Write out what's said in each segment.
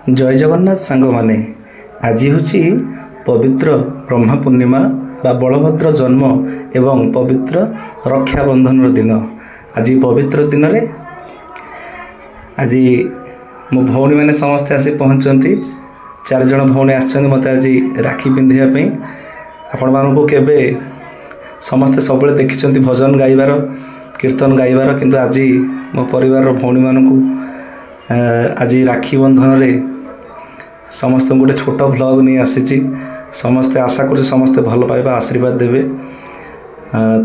जय जगन्नाथ सांग माने आज हूँ पवित्र ब्रह्मा पूर्णिमा बा बलभद्र जन्म एवं पवित्र रक्षाबंधन दिन। आज पवित्र दिन रे आज मो भौणी मैंने समस्ते आसी पहुँचती। 4 जन भौणी आसछन्ति मते आज राखी पिंधिया आपण मानू केबे समस्ते सब देखी भजन गाइबार कीर्तन गाइबार, किंतु आज मो परिवार भौणी मानू आज राखी बंधन रे समस्त गोटे छोट भ्लग नहीं आसी। समस्ते आशा कर समस्ते भल पाइबा आशीर्वाद देवे।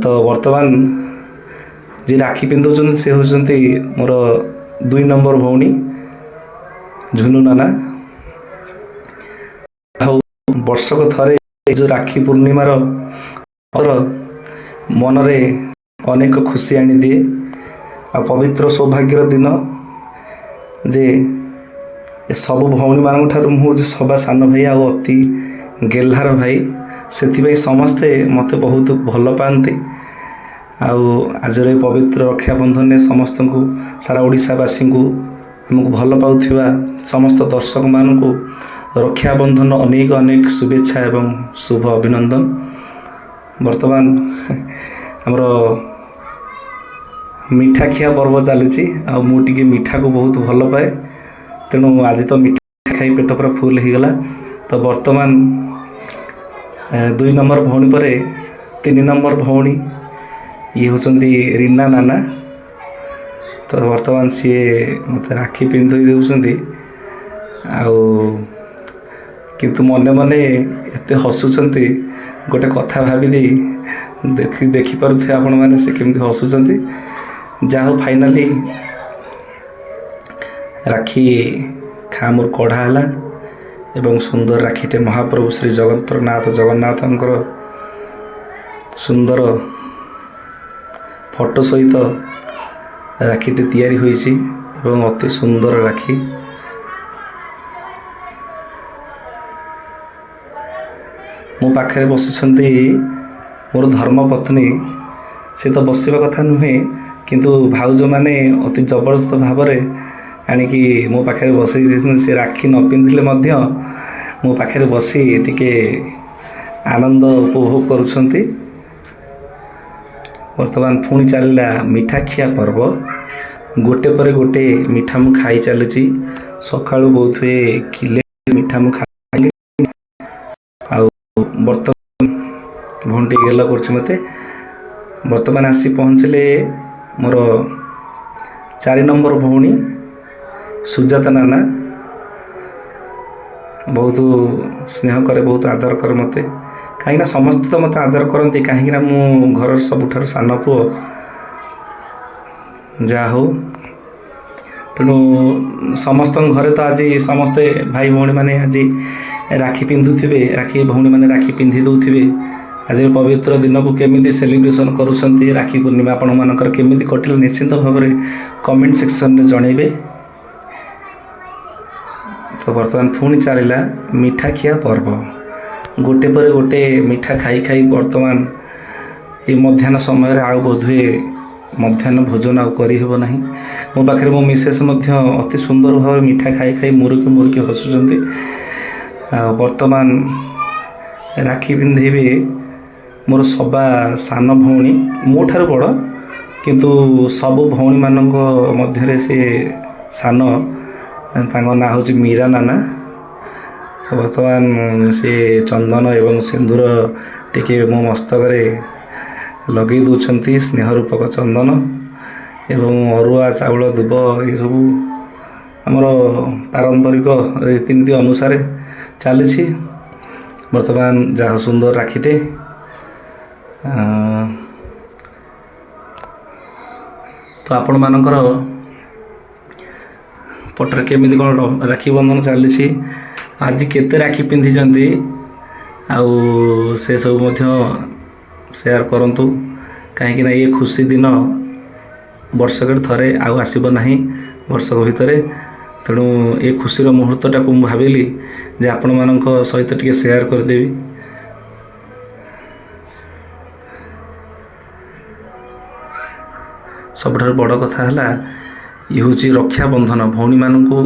तो वर्तमान जी राखी पिंधुचंती से होचंती मोर 2 नंबर भौणी झुनू नाना। वर्षक थरे जो राखी पूर्णिमार मन रे अनेक खुशी आनी दिए। आ पवित्र सौभाग्यर दिन जे सब भौणी मान ठार मुझे सभा सान भाई आ अति गेल्हार भाई, से समस्ते मत बहुत भल पाती। आज पवित्र रक्षाबंधन ने समस्त को सारा ओडिशावासी को आमको भल पाउथिबा समस्त दर्शक मान को रक्षाबंधन अनेक अनेक शुभेच्छा एवं शुभ अभिनंदन। वर्तमान हमरो मीठा खिया पर्व चली मुझे मीठा को बहुत भल पाए, तेणु आज तो मीठा खाई पेट पूरा फुल हो गला। तो वर्तमान 2 नंबर भौणी पर 3 नंबर भौणी ये होचंती रीना नाना। तो वर्तमान सी मत राखी पिंधि देउछंती किंतु मने मने एते हसुचंती। गोटे कथा भाभी दे देखि पारुथे आपण माने से केमती हसुचंती। जाहो फाइनाली राखी खामुर कढ़ा है एवं सुंदर राखीटे महाप्रभु श्री जगन्नाथ सुंदर फोटो सहित राखीटे तैयारी होईची एवं अति सुंदर राखी। मो पाखे बसुंट मोर धर्मपत्नी, से तो बसवा कथा नुहे किंतु भाउज माने अति जबरदस्त भाव आणिकी मो पाखे बसई से राखी न पिंधिले मध्य मो पाखे बसी टिके आनंद उपभोग करुछंती। वर्तमान पुणी चलला मीठा खिया पर्व। गोटे पर गोटे मीठा मु खाई चली। सकाळु बहुत हुए किले मीठा मु खाई वर्तमान भंटी गेला करछि मते। वर्तमान आसी पहुँचले मोर 4 नंबर भौणी सुजाता नाना। बहुत स्नेह करे, बहुत आदर करे मते, कहीं समस्त तो मत आदर करती कहीं मु घर सबुठार सान पुओ जा हो। तेणु समस्त घरे तो आज समस्ते भाई भौणी मैंने आज राखी पिंधुथिबे, राखी भौणी मैंने राखी पिंधि दौथिबे। आज पवित्र दिन को केमिति सेलिब्रेशन करुछंती, राखी पूर्णिमा आपण मानकर केमिति कटिल निश्चिंत भाव में कमेंट सेक्शन में जनइबे। तो वर्तमान पुणी चलला मीठा खिया पर्व। गोटे पर गोटे मीठा खाई खाई वर्तमान ये मध्याह्न समय आउ बोधुए मध्याह्न भोजन आउ करहब ना। मो पाखे मो मिसेस अति सुंदर भाव मीठा खाई खाई मुरुकी मुरुकी हसुचंती। वर्तमान राखी पिंधेबे मोर सबा सान भौणी, मो ठार बड़ किंतु सबु भौणी मानक मध्य से सान। तांको ना हूँ मीरा नाना। वर्तमान से चंदन एवं सिंदूर टिके मो मस्तक लगे दूसरी स्नेह रूपक चंदन एवं अरुआ चाउल दुब ये सब आमर पारंपरिक रीतिनीति अनुसार चली। वर्तमान जहाँ सुंदर राखीटे तो आपण मानकर पटर केमिति कौन राखी बंधन चली। आज केते राखी पिंधिचंती आउ से सब मध्य शेयर करंतु, कहीं ये खुशी दिन वर्षक थरे आउ आसीब नाही वर्षक भितरे। तेणु ये खुशीर मुहूर्तटा को भाविली जे आपण मानक सहित टिके शेयर करदेवी। सबठार बड़ कथा है ये हूँ रक्षाबंधन। भौणी मानू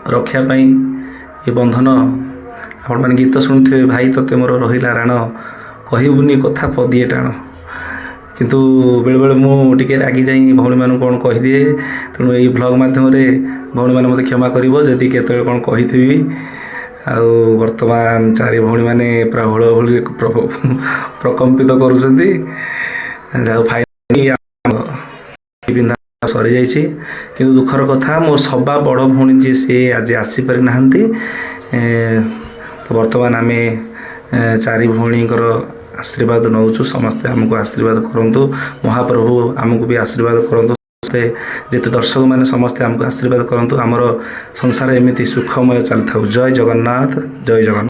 रक्षापी ଏ ବନ୍ଧନ ଆପଣମାନେ ଗୀତ ଶୁଣୁଥିବେ, ଭାଇ ତତେ ମୋର ରହିଲା ରାଣ, କହିବୁନି କଥା ପଦିଏ ଟାଣ। କିନ୍ତୁ ବେଳେବେଳେ ମୁଁ ଟିକେ ରାଗି ଯାଇ ଭଉଣୀମାନଙ୍କୁ କ'ଣ କହିଦିଏ। ତେଣୁ ଏଇ ଭ୍ଲଗ୍ ମାଧ୍ୟମରେ ଭଉଣୀମାନେ ମୋତେ କ୍ଷମା କରିବ ଯଦି କେତେବେଳେ କ'ଣ କହିଥିବି। ଆଉ ବର୍ତ୍ତମାନ ଚାରି ଭଉଣୀମାନେ ପୁରା ହୁଳହୁଳି ପ୍ରକମ୍ପିତ କରୁଛନ୍ତି। ଯାହା ଫାଇନାଲି ପିନ୍ଧା ସରିଯାଇଛି। କିନ୍ତୁ ଦୁଃଖର କଥା, ମୋ ସବା ବଡ଼ ଭଉଣୀ ଯିଏ ସିଏ ଆଜି ଆସିପାରିନାହାନ୍ତି। ତ ବର୍ତ୍ତମାନ ଆମେ ଚାରି ଭଉଣୀଙ୍କର ଆଶୀର୍ବାଦ ନେଉଛୁ। ସମସ୍ତେ ଆମକୁ ଆଶୀର୍ବାଦ କରନ୍ତୁ, ମହାପ୍ରଭୁ ଆମକୁ ବି ଆଶୀର୍ବାଦ କରନ୍ତୁ। ଯେତେ ଦର୍ଶକମାନେ ସମସ୍ତେ ଆମକୁ ଆଶୀର୍ବାଦ କରନ୍ତୁ। ଆମର ସଂସାର ଏମିତି ସୁଖମୟ ଚାଲିଥାଉ। ଜୟ ଜଗନ୍ନାଥ, ଜୟ ଜଗନ୍ନାଥ।